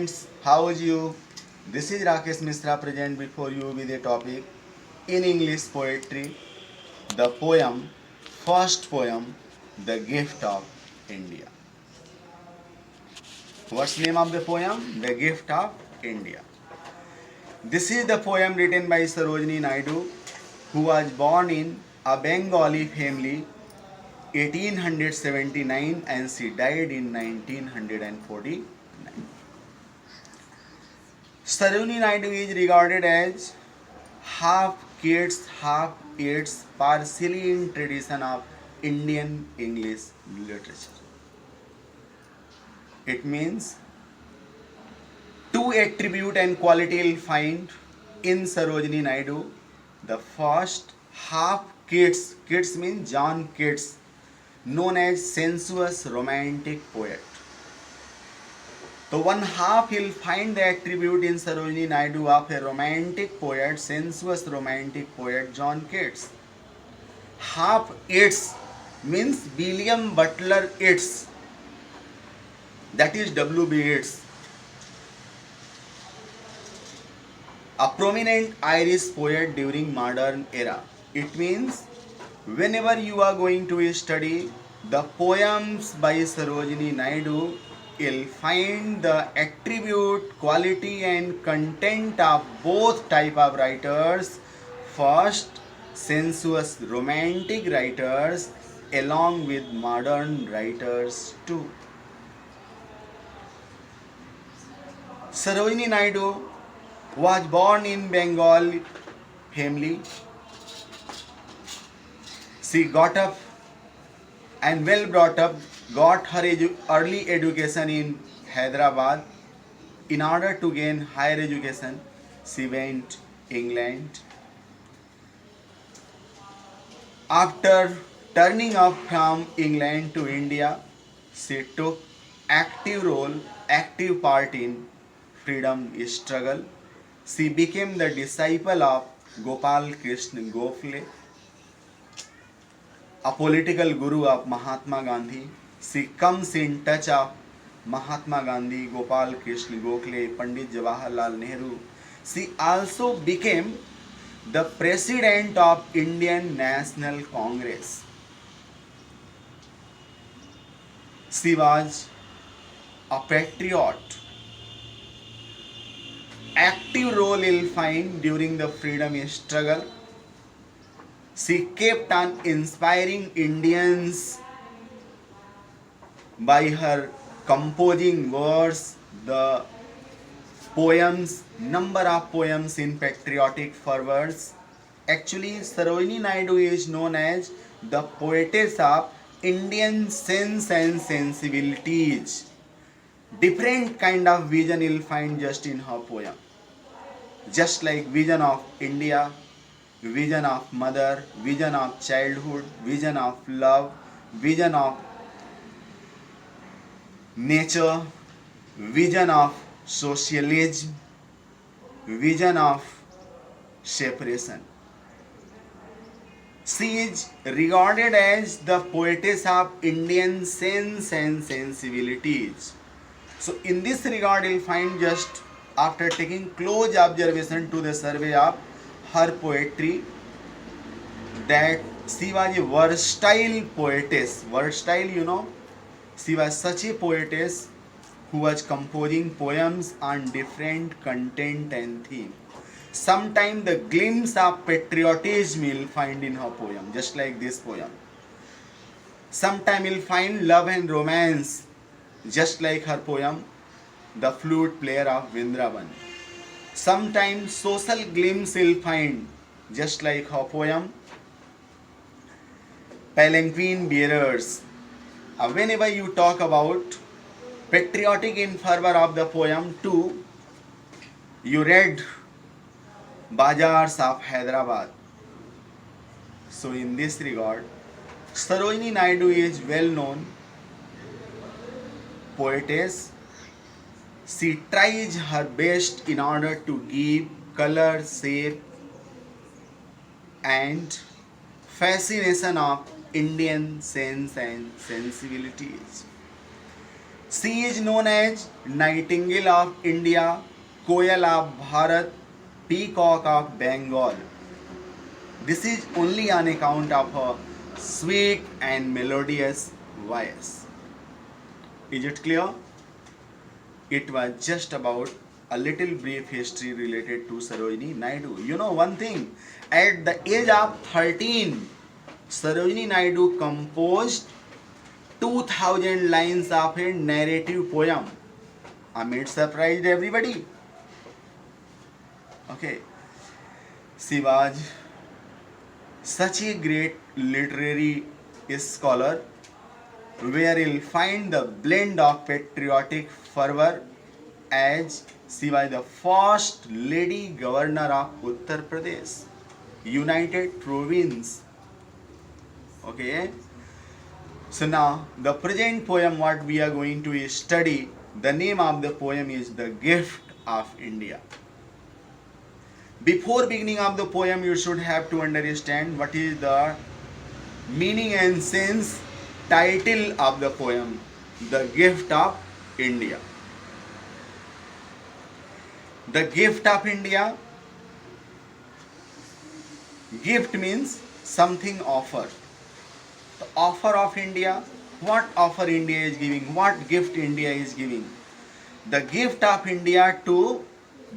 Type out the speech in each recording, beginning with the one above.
students, how are you? This is Rakesh Misra present before you with a topic in English poetry, the poem, first poem, The Gift of India. What's the name of the poem? The Gift of India. This is the poem written by Sarojini Naidu, who was born in a Bengali family 1879 and she died in 1949. Sarojini Naidu is regarded as half Keats, half Yeats, partially in tradition of Indian English literature. It means two attribute and quality you'll find in Sarojini Naidu. The first, half Keats. Keats means John Keats, known as sensuous romantic poet. So one half he'll find the attribute in Sarojini Naidu of a romantic poet, sensuous romantic poet, John Keats. Half Yeats means William Butler Yeats, that is W.B. Yeats, a prominent Irish poet during modern era. It means whenever you are going to study the poems by Sarojini Naidu, you'll find the attribute, quality and content of both type of writers. First, sensuous romantic writers along with modern writers too. Sarojini Naidu was born in Bengal family. She got up and well brought up, got her early education in Hyderabad. In order to gain higher education, she went England. After turning up from England to India, she took active part in freedom struggle. She became the disciple of Gopal Krishna Gokhale, a political guru of Mahatma Gandhi. She comes in touch of Mahatma Gandhi, Gopal Krishna Gokhale, Pandit Jawaharlal Nehru. She also became the president of Indian National Congress. She was a patriot. Active role you'll find during the freedom struggle. She kept on inspiring Indians by her composing words, the poems, number of poems in patriotic fervors. Actually, Sarojini Naidu is known as the poetess of Indian sense and sensibilities. Different kind of vision you'll find just in her poem. Just like vision of India, vision of mother, vision of childhood, vision of love, vision of nature, vision of socialism, vision of separation. She is regarded as the poetess of Indian sense and sensibilities. So in this regard, you'll find just after taking close observation to the survey of her poetry that she was a versatile poetess. Versatile, she was such a poetess who was composing poems on different content and theme. Sometimes the glimpse of patriotism you'll find in her poem, just like this poem. Sometimes you'll find love and romance, just like her poem, The Flute Player of Vrindavan. Sometimes social glimpse you'll find, just like her poem, Palanquin Bearers. Whenever you talk about patriotic in fervor of the poem too, you read Bazaars of Hyderabad. So in this regard, Sarojini Naidu is well known poetess. She tries her best in order to give color, shape and fascination of Indian sense and sensibilities. She is known as Nightingale of India, Koyal of Bharat, Peacock of Bengal. This is only on account of her sweet and melodious voice. Is it clear? It was just about a little brief history related to Sarojini Naidu. You know one thing, at the age of 13, Sarojini Naidu composed 2000 lines of a narrative poem. It surprised everybody. Okay. She was such a great literary scholar where you'll find the blend of patriotic fervor, as she was the first lady governor of Uttar Pradesh, United Province. Okay. So now the present poem what we are going to study, the name of the poem is The Gift of India. Before beginning of the poem, you should have to understand what is the meaning and sense title of the poem, The Gift of India. The Gift of India. Gift means something offer. The offer of India. What offer India is giving? What gift India is giving? The gift of India to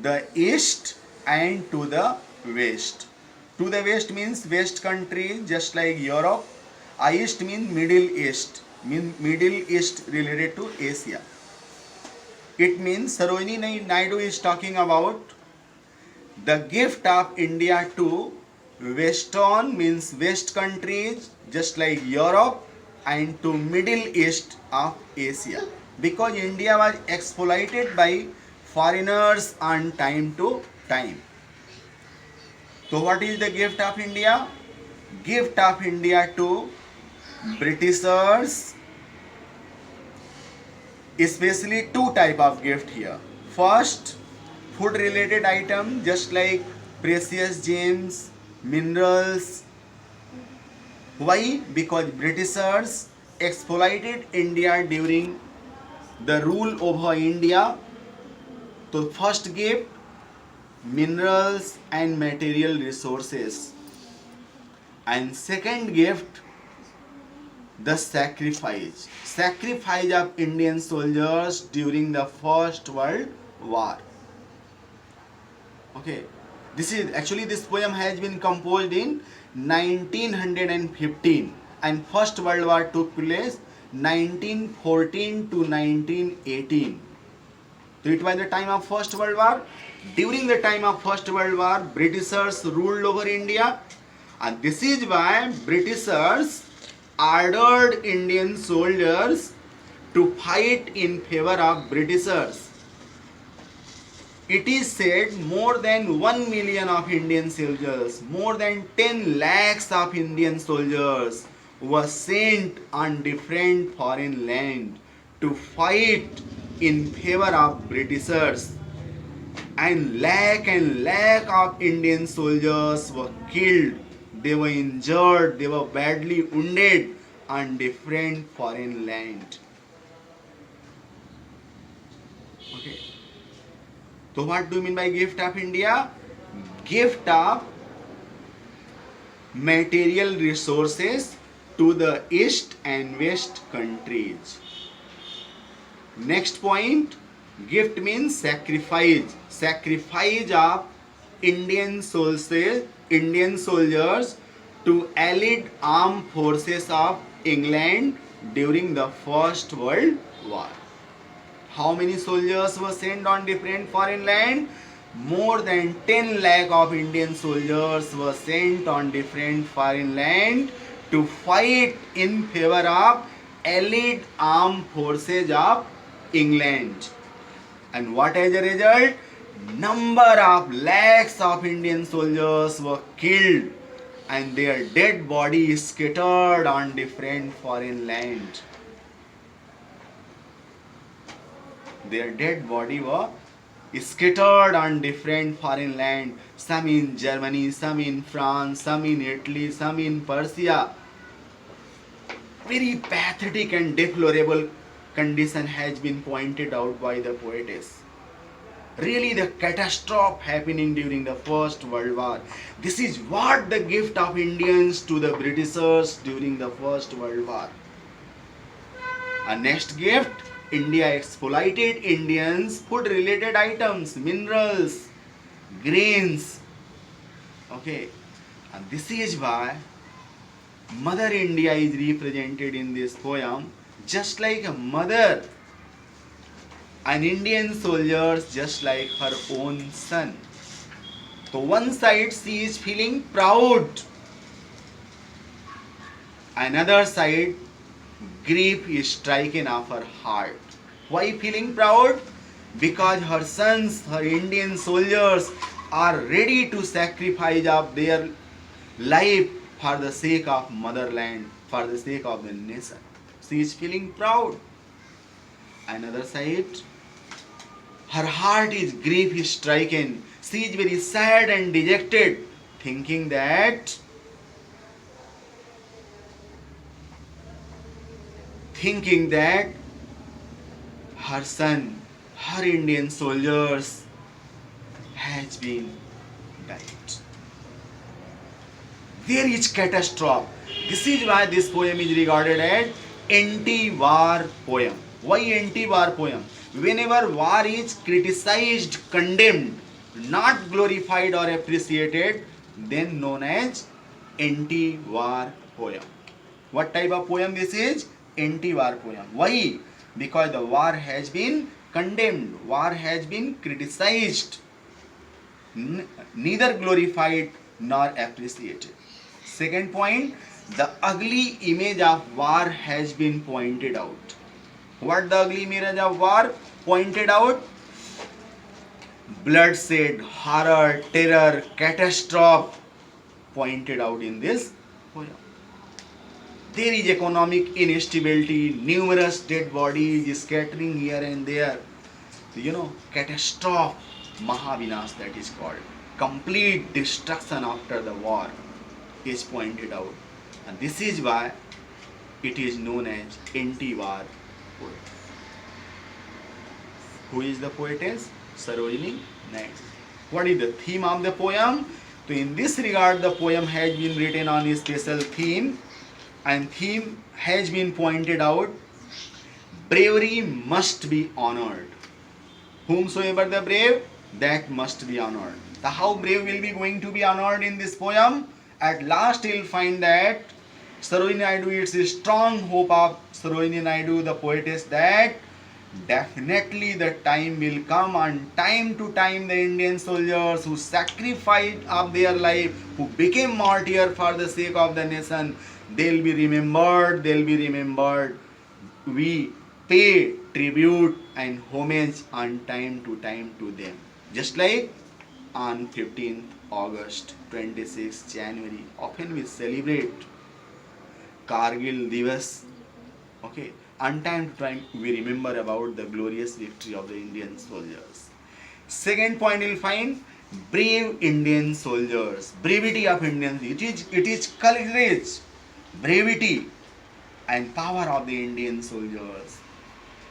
the east and to the west. To the west means west country, just like Europe. East means Middle East. Middle East related to Asia. It means Sarojini Naidu is talking about the gift of India to western, means west countries, just like Europe, and to Middle East of Asia. Because India was exploited by foreigners on time to time. So what is the gift of India? Gift of India to Britishers, especially two type of gift here. First, food related item, just like precious gems, minerals. Why? Because Britishers exploited India during the rule over India. So first gift, minerals and material resources, and second gift, the sacrifice of Indian soldiers during the First World War. Okay, this poem has been composed in 1915, and First World War took place 1914 to 1918. So it was the time of First World War. During the time of First World War, Britishers ruled over India, and this is why Britishers ordered Indian soldiers to fight in favor of Britishers. It is said more than 1 million of Indian soldiers, more than 10 lakhs of Indian soldiers were sent on different foreign land to fight in favor of Britishers. And lakh of Indian soldiers were killed, they were injured, they were badly wounded on different foreign land. Okay. So what do you mean by gift of India? Gift of material resources to the east and west countries. Next point, gift means sacrifice. Sacrifice of Indian soldiers to allied armed forces of England during the First World War. How many soldiers were sent on different foreign land? More than 10 lakh of Indian soldiers were sent on different foreign land to fight in favor of allied armed forces of England. And what as a result? Number of lakhs of Indian soldiers were killed and their dead bodies scattered on different foreign land. Their dead body were scattered on different foreign land, some in Germany, some in France, some in Italy, some in Persia. Very pathetic and deplorable condition has been pointed out by the poetess. Really, the catastrophe happening during the First World War. This is what the gift of Indians to the Britishers during the First World War. A next gift, India exploited Indians food related items, minerals, grains. Okay, and this is why Mother India is represented in this poem just like a mother. An Indian soldier just like her own son. So one side she is feeling proud, another side grief is striking of her heart. Why feeling proud? Because her sons, her Indian soldiers are ready to sacrifice of their life for the sake of motherland, for the sake of the nation. She is feeling proud. Another side, her heart is grief is stricken. She is very sad and dejected, thinking that her son, her Indian soldiers has been died. There is catastrophe. This is why this poem is regarded as anti-war poem. Why anti-war poem? Whenever war is criticized, condemned, not glorified or appreciated, then known as anti-war poem. What type of poem this is? Anti-war poem. Why? Because the war has been condemned, war has been criticized, neither glorified nor appreciated. Second point, the ugly image of war has been pointed out. What the ugly image of war pointed out? Bloodshed, horror, terror, catastrophe pointed out in this poem. There is economic instability, numerous dead bodies scattering here and there. Catastrophe, Mahavinash that is called. Complete destruction after the war is pointed out. And this is why it is known as anti-war poem. Who is the poetess? Sarojini Naidu. What is the theme of the poem? So in this regard, the poem has been written on a special theme, and theme has been pointed out. Bravery must be honored. Whomsoever the brave, that must be honored. The how brave will be going to be honored in this poem? At last you'll find that Sarojini Naidu, it's a strong hope of Sarojini Naidu, the poetess, that definitely the time will come, and time to time the Indian soldiers who sacrificed of their life, who became martyr for the sake of the nation, they'll be remembered, We pay tribute and homage on time to them. Just like on 15th August, 26th January, often we celebrate Kargil Divas. Okay, on time to time we remember about the glorious victory of the Indian soldiers. Second point you'll find brave Indian soldiers, brevity of Indians. It is courage, brevity and power of the Indian soldiers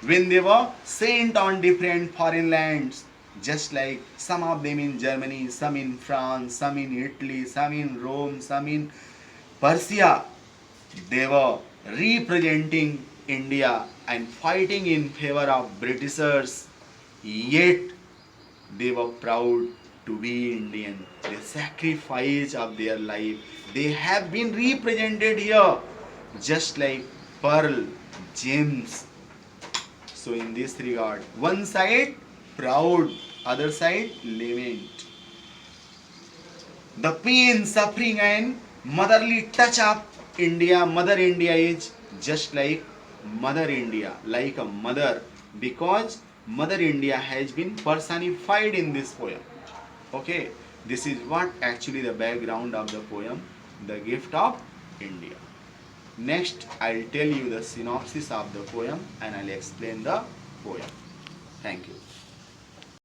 when they were sent on different foreign lands, just like some of them in Germany, some in France, some in Italy, some in Rome, some in Persia. They were representing India and fighting in favor of Britishers, yet they were proud to be Indian. They sacrificed of their life. They have been represented here just like pearl, gems. So in this regard, one side proud, other side lament. The pain, suffering and motherly touch of India, Mother India is just like Mother India, like a mother, because Mother India has been personified in this poem. Okay, this is what actually the background of the poem, The Gift of India. Next, I'll tell you the synopsis of the poem and I'll explain the poem. Thank you.